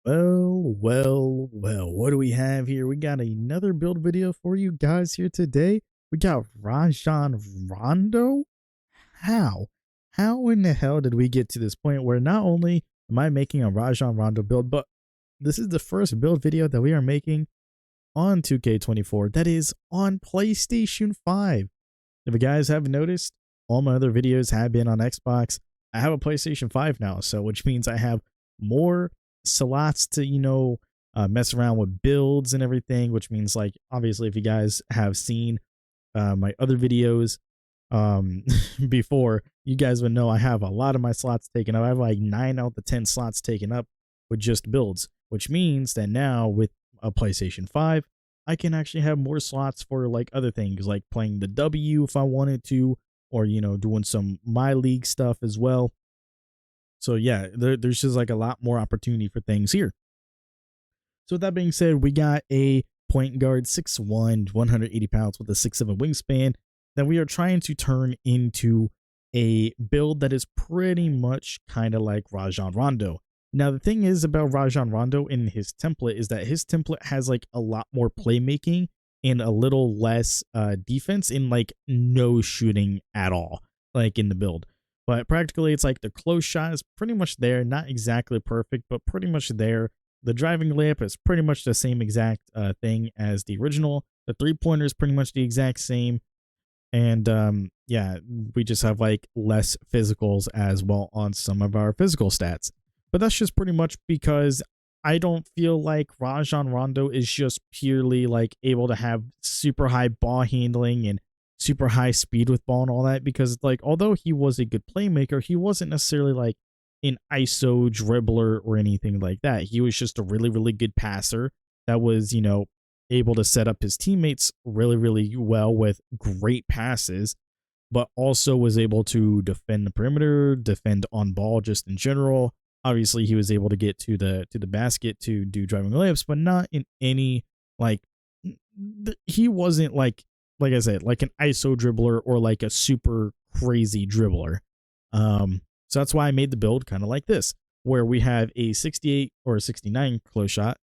Well, what do we have here? We got another build video for you guys here today. We got Rajon Rondo. How? How in the hell did we get to this point where not only am I making a Rajon Rondo build, but this is the first build video that we are making on 2K24 that is on PlayStation 5. If you guys haven't noticed, all my other videos have been on Xbox. I have a PlayStation 5 now, so which means I have more slots to mess around with builds and everything, which means, like, obviously if you guys have seen my other videos before, you guys would know I have a lot of my slots taken up. I have like 9 out of the 10 slots taken up with just builds, which means that now with a PlayStation 5 I can actually have more slots for like other things, like playing the W if I wanted to, or doing some my league stuff as well. So yeah, there's just like a lot more opportunity for things here. So with that being said, we got a point guard, 6'1", 180 pounds with a 6'7" wingspan that we are trying to turn into a build that is pretty much kind of like Rajon Rondo. Now, the thing is about Rajon Rondo in his template is that his template has like a lot more playmaking and a little less defense, and like no shooting at all, like in the build. But practically, it's like the close shot is pretty much there, not exactly perfect, but pretty much there. The driving layup is pretty much the same exact thing as the original. The three-pointer is pretty much the exact same. And yeah, we just have like less physicals as well on some of our physical stats. But that's just pretty much because I don't feel like Rajon Rondo is just purely like able to have super high ball handling and super high speed with ball and all that, because like although he was a good playmaker, he wasn't necessarily like an ISO dribbler or anything like that. He was just a really good passer that was, able to set up his teammates really well with great passes, but also was able to defend the perimeter, defend on ball just in general. Obviously, he was able to get to the basket to do driving layups, but not in any like he wasn't like I said, like an ISO dribbler or like a super crazy dribbler. So that's why I made the build kind of like this, where we have a 68 or a 69 close shot.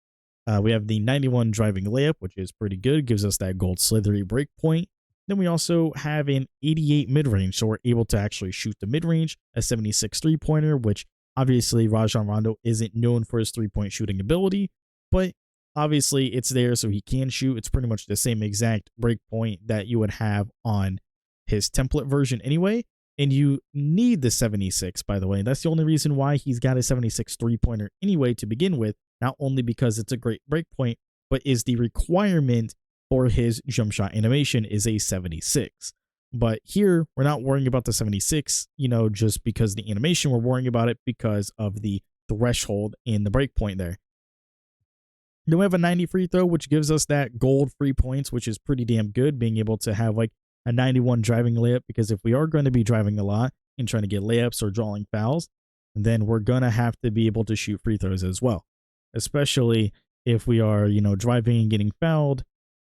We have the 91 driving layup, which is pretty good, gives us that gold slithery break point. Then we also have an 88 mid-range, so we're able to actually shoot the mid-range, a 76 three-pointer, which obviously Rajon Rondo isn't known for his three-point shooting ability, but obviously it's there so he can shoot. It's pretty much the same exact break point that you would have on his template version anyway. And you need the 76, by the way. That's the only reason why he's got a 76 three-pointer anyway to begin with, not only because it's a great break point, but is the requirement for his jump shot animation is a 76. But here, we're not worrying about the 76, just because the animation. We're worrying about it because of the threshold in the break point there. Then we have a 90 free throw, which gives us that gold free points, which is pretty damn good, being able to have like a 91 driving layup, because if we are going to be driving a lot and trying to get layups or drawing fouls, then we're going to have to be able to shoot free throws as well, especially if we are, driving and getting fouled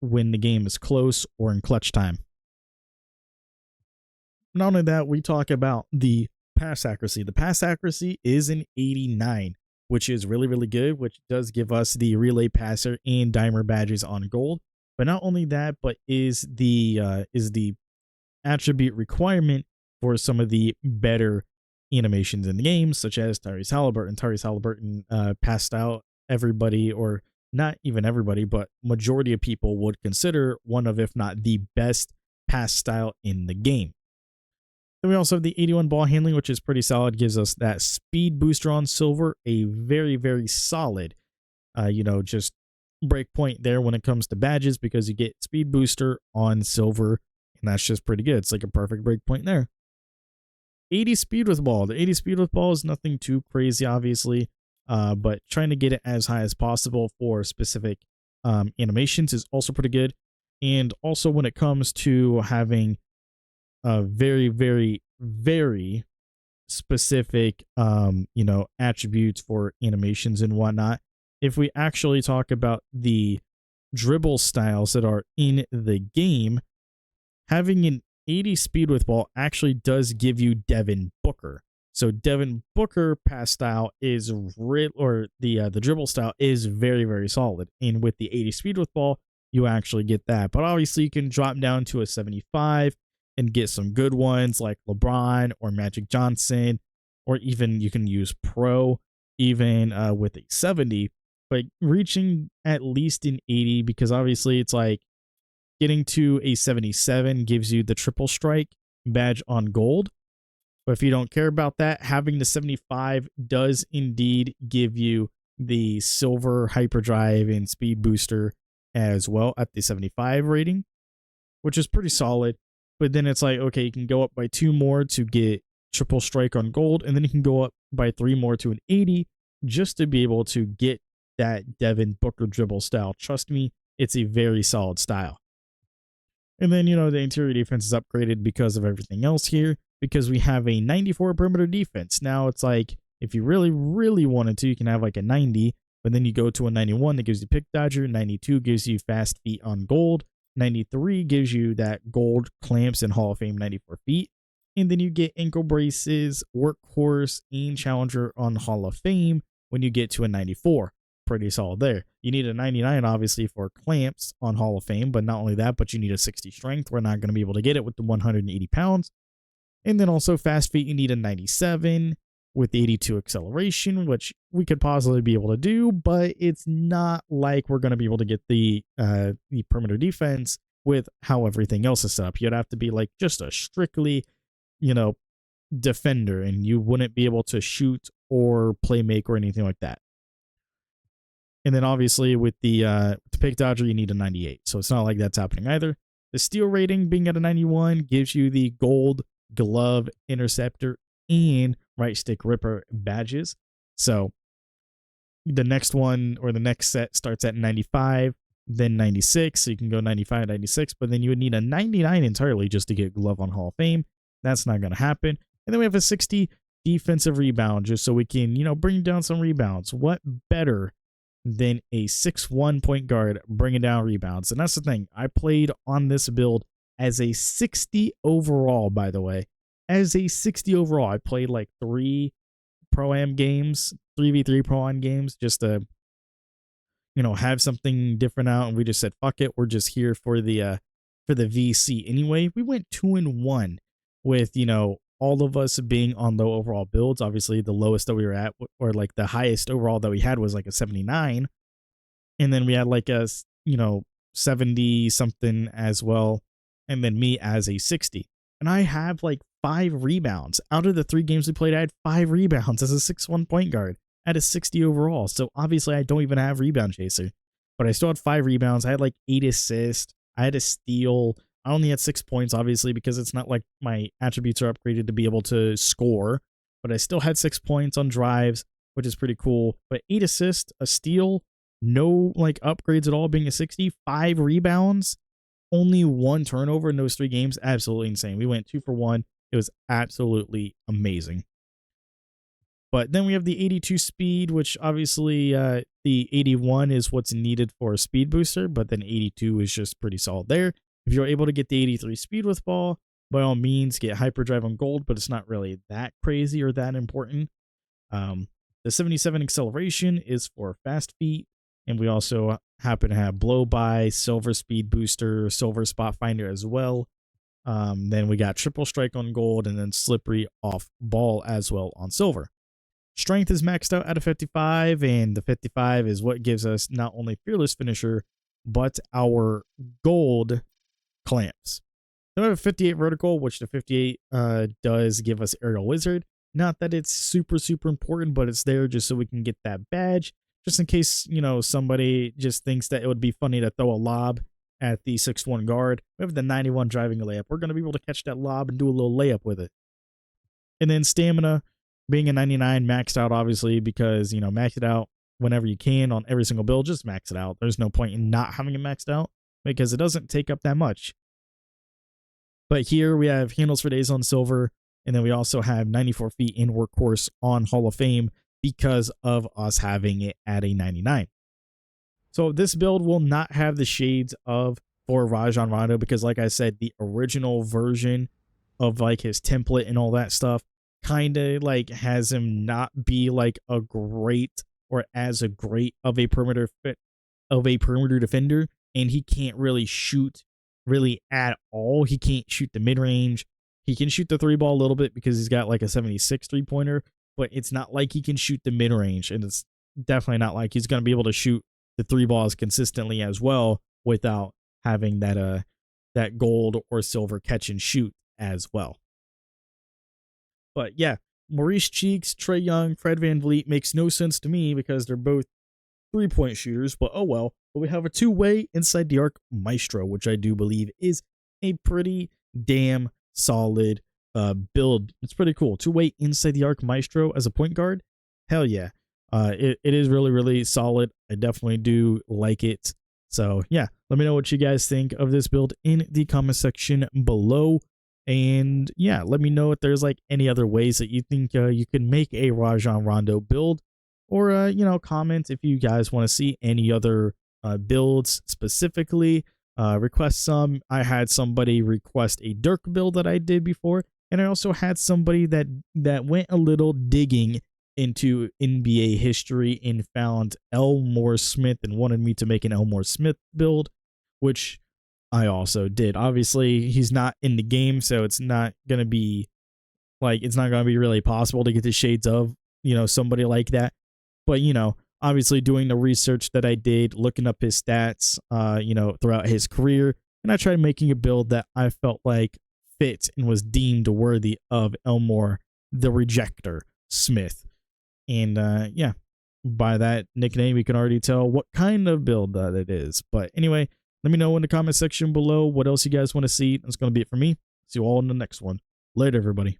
when the game is close or in clutch time. Not only that, we talk about the pass accuracy. The pass accuracy is an 89, which is really good, which does give us the relay passer and dimer badges on gold. But not only that, but is the attribute requirement for some of the better animations in the game, such as Tyrese Halliburton. Tyrese Halliburton passed out everybody, or not even everybody, but majority of people would consider one of, if not the best pass style in the game. Then we also have the 81 ball handling, which is pretty solid. Gives us that speed booster on silver, a very solid, just break point there when it comes to badges, because you get speed booster on silver, and that's just pretty good. It's like a perfect break point there. 80 speed with ball. The 80 speed with ball is nothing too crazy, obviously, but trying to get it as high as possible for specific animations is also pretty good. And also when it comes to having very specific attributes for animations and whatnot, if we actually talk about the dribble styles that are in the game, having an 80 speed with ball actually does give you Devin Booker. So Devin Booker pass style is the dribble style is very, very solid. And with the 80 speed with ball, you actually get that. But obviously you can drop down to a 75 and get some good ones like LeBron or Magic Johnson, or even you can use Pro even with a 70. But reaching at least an 80, because obviously it's like getting to a 77 gives you the triple strike badge on gold. But if you don't care about that, having the 75 does indeed give you the silver hyperdrive and speed booster as well at the 75 rating, which is pretty solid. But then it's like, okay, you can go up by 2 more to get triple strike on gold, and then you can go up by 3 more to an 80 just to be able to get that Devin Booker dribble style. Trust me, it's a very solid style. And then, the interior defense is upgraded because of everything else here, because we have a 94 perimeter defense. Now it's like, if you really, really wanted to, you can have like a 90, but then you go to a 91 that gives you pick dodger, 92 gives you fast feet on gold, 93 gives you that gold clamps and Hall of Fame 94 feet, and then you get ankle braces, workhorse, and challenger on Hall of Fame when you get to a 94. Pretty solid there. You need a 99 obviously for clamps on Hall of Fame, but not only that, but you need a 60 strength. We're not going to be able to get it with the 180 pounds. And then also fast feet, you need a 97 with 82 acceleration, which we could possibly be able to do, but it's not like we're going to be able to get the perimeter defense with how everything else is set up. You'd have to be like just a strictly, defender, and you wouldn't be able to shoot or play make or anything like that. And then obviously with the pick dodger, you need a 98. So it's not like that's happening either. The steal rating being at a 91 gives you the gold glove interceptor and right stick ripper badges. So the next one, or the next set, starts at 95, then 96. So you can go 95, 96, but then you would need a 99 entirely just to get glove on Hall of Fame. That's not going to happen. And then we have a 60 defensive rebound, just so we can, bring down some rebounds. What better than a 6'1" point guard bringing down rebounds? And that's the thing. I played on this build as a 60 overall, by the way. As a 60 overall, I played like 3 Pro-Am games, 3v3 Pro-Am games, just to, have something different out. And we just said, fuck it. We're just here for the VC. Anyway, we went 2-1 with, all of us being on low overall builds. Obviously, the lowest that we were at, or like the highest overall that we had, was like a 79. And then we had like a, 70 something as well. And then me as a 60. And I have like 5 rebounds. Out of the 3 games we played, I had 5 rebounds as a 6'1" point guard at a 60 overall. So obviously I don't even have rebound chaser, but I still had 5 rebounds. I had like 8 assists. I had a steal. I only had 6 points, obviously, because it's not like my attributes are upgraded to be able to score, but I still had 6 points on drives, which is pretty cool. But 8 assists, a steal, no like upgrades at all, being a 60, 5 rebounds, only 1 turnover in those 3 games. Absolutely insane. We went 2 for 1. It was absolutely amazing. But then we have the 82 speed, which obviously the 81 is what's needed for a speed booster, but then 82 is just pretty solid there. If you're able to get the 83 speed with ball, by all means, get hyperdrive on gold, but it's not really that crazy or that important. The 77 acceleration is for fast feet, and we also happen to have blow by, silver speed booster, silver spot finder as well. Then we got triple strike on gold, and then slippery off ball as well on silver. Strength is maxed out at a 55, and the 55 is what gives us not only fearless finisher, but our gold clamps. Then we have a 58 vertical, which the 58 does give us aerial wizard. Not that it's super, super important, but it's there just so we can get that badge, just in case, somebody just thinks that it would be funny to throw a lob at the 6'1" guard. We have the 91 driving a layup. We're going to be able to catch that lob and do a little layup with it. And then stamina being a 99 maxed out, obviously, because, max it out whenever you can on every single build. Just max it out. There's no point in not having it maxed out, because it doesn't take up that much. But here we have handles for days on silver, and then we also have 94 feet in workhorse on Hall of Fame because of us having it at a 99. So this build will not have the shades of for Rajon Rondo, because like I said, the original version of like his template and all that stuff kind of like has him not be like a great or as a great of a perimeter defender, and he can't really shoot really at all. He can't shoot the mid range. He can shoot the three ball a little bit because he's got like a 76 3-pointer, but it's not like he can shoot the mid range, and it's definitely not like he's going to be able to shoot the three balls consistently as well without having that gold or silver catch and shoot as well. But yeah, Maurice Cheeks, Trae Young, Fred VanVleet makes no sense to me because they're both 3-point shooters, but oh well. But we have a two-way inside the arc maestro, which I do believe is a pretty damn solid build. It's pretty cool. Two-way inside the arc maestro as a point guard. Hell yeah. It is really, really solid. I definitely do like it. So yeah, let me know what you guys think of this build in the comment section below. And yeah, let me know if there's like any other ways that you think you can make a Rajon Rondo build, or comment if you guys want to see any other builds specifically. Request some. I had somebody request a Dirk build that I did before, and I also had somebody that went a little digging into NBA history and found Elmore Smith and wanted me to make an Elmore Smith build, which I also did. Obviously, he's not in the game, so it's not gonna be really possible to get the shades of somebody like that. But obviously doing the research that I did, looking up his stats, throughout his career, and I tried making a build that I felt like fit and was deemed worthy of Elmore the Rejector Smith. And yeah, by that nickname, you can already tell what kind of build that it is. But anyway, let me know in the comment section below what else you guys want to see. That's going to be it for me. See you all in the next one. Later, everybody.